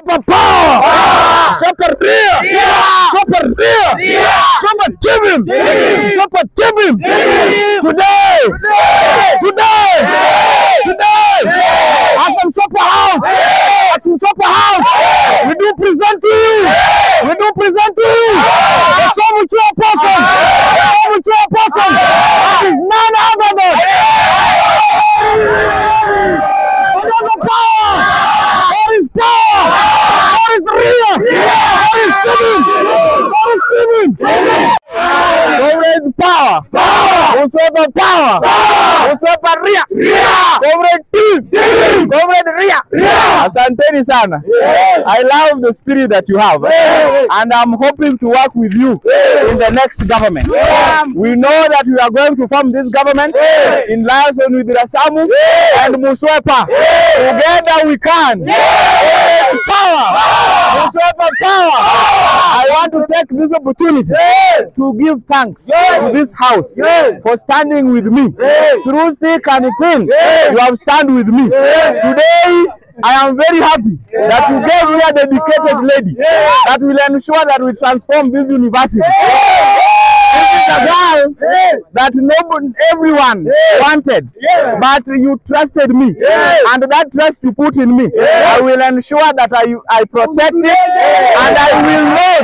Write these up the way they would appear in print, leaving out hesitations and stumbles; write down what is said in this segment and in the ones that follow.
Super power! Super real! Super real! Super giving! Super giving! Today! As in Super House! As in Super House! We do present to you! We do present to you! The so mature person! The so mature person! That is none other than power! What is power? What is real? What is giving? What is giving? Comrade power! Whosoever power! Whosoever ria! Comrade team! Comrade ria! Asanteni sana. I love the spirit that you have, and I'm hoping to work with you in the next government. We know that we are going to form this government in liaison with Rasamu and Muswepa. Together we can. Power! Muswepa power! I want to take this opportunity to give thanks to this house for standing with me through thick and thin. You have stand with me today. I am very happy that you gave me a dedicated lady that will ensure that we transform this university. This is a girl that everyone wanted, but you trusted me, and that trust you put in me, I will ensure that I protect it, and I will know.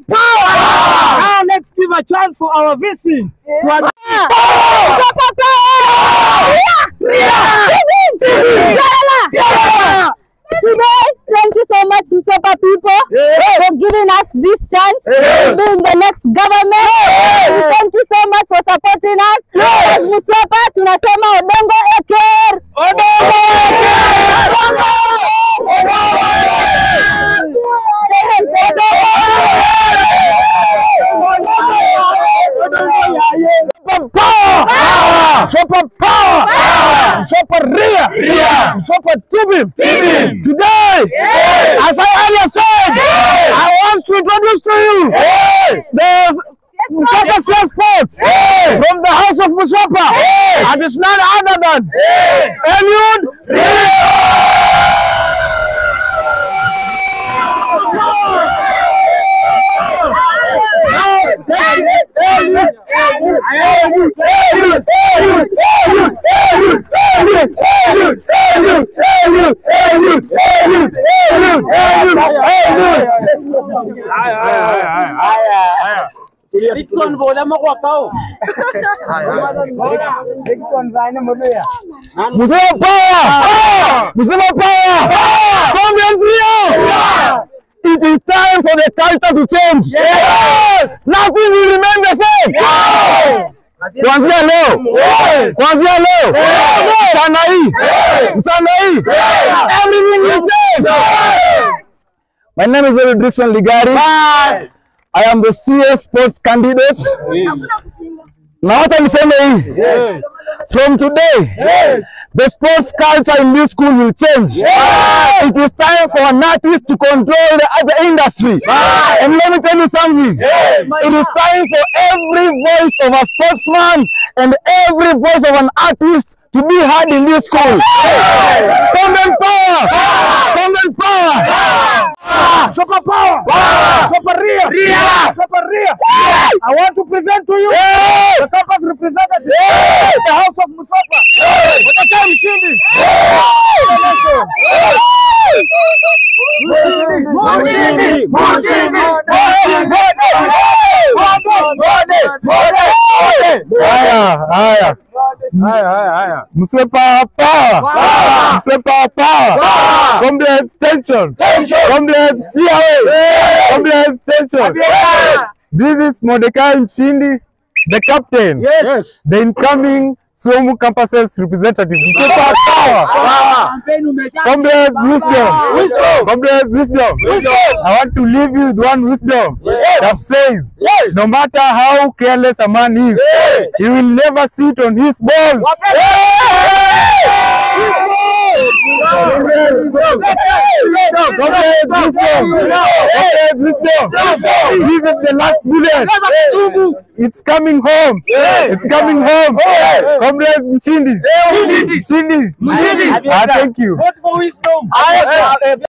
Now let's give a chance for our VC. Today, thank you so much, Muswepa people, for giving us this chance to be in the next government. Thank you so much for supporting us. As Muswepa, tunasema Odongo Eker. Odongo Super power! Super real! Super giving! Today, as I earlier said, I want to introduce to you the Muswepa sports from the house of Muswepa, and it's none other than Eliud. Dixon bola makwakao. Dixon zaine modoya. Muswepa power! Muswepa power! It is time for the culture to change. Nothing will remain the same. Kuanzia leo, mchana hii, everything will change. My name is Dixon Ligari. I am the CS sports candidate. Now what I'm saying is, from today, the sports culture in this school will change. It is time for an artist to control the industry. And let me tell you something. It is time for every voice of a sportsman and every voice of an artist to be heard in this school. Comrade power! Comrade power! Super power! Super real! Super real! I want to present to you the campus representative, the house of Muswepa. What the time Chindi? Muswepa power! Muswepa power! Comrades tension! Comrades fear away! Comrades tension! This is Mordecai Chindi, the captain. Yes. The incoming Somu campus's representative. Muswepa power! Comrades wisdom! Comrades wisdom! I want to leave you with one wisdom that says, no matter how careless a man is, he will never sit on his ball. This is the last bullet. It's coming home. It's coming home. Comrades Mshindi. Mshindi. Thank you. Vote for wisdom.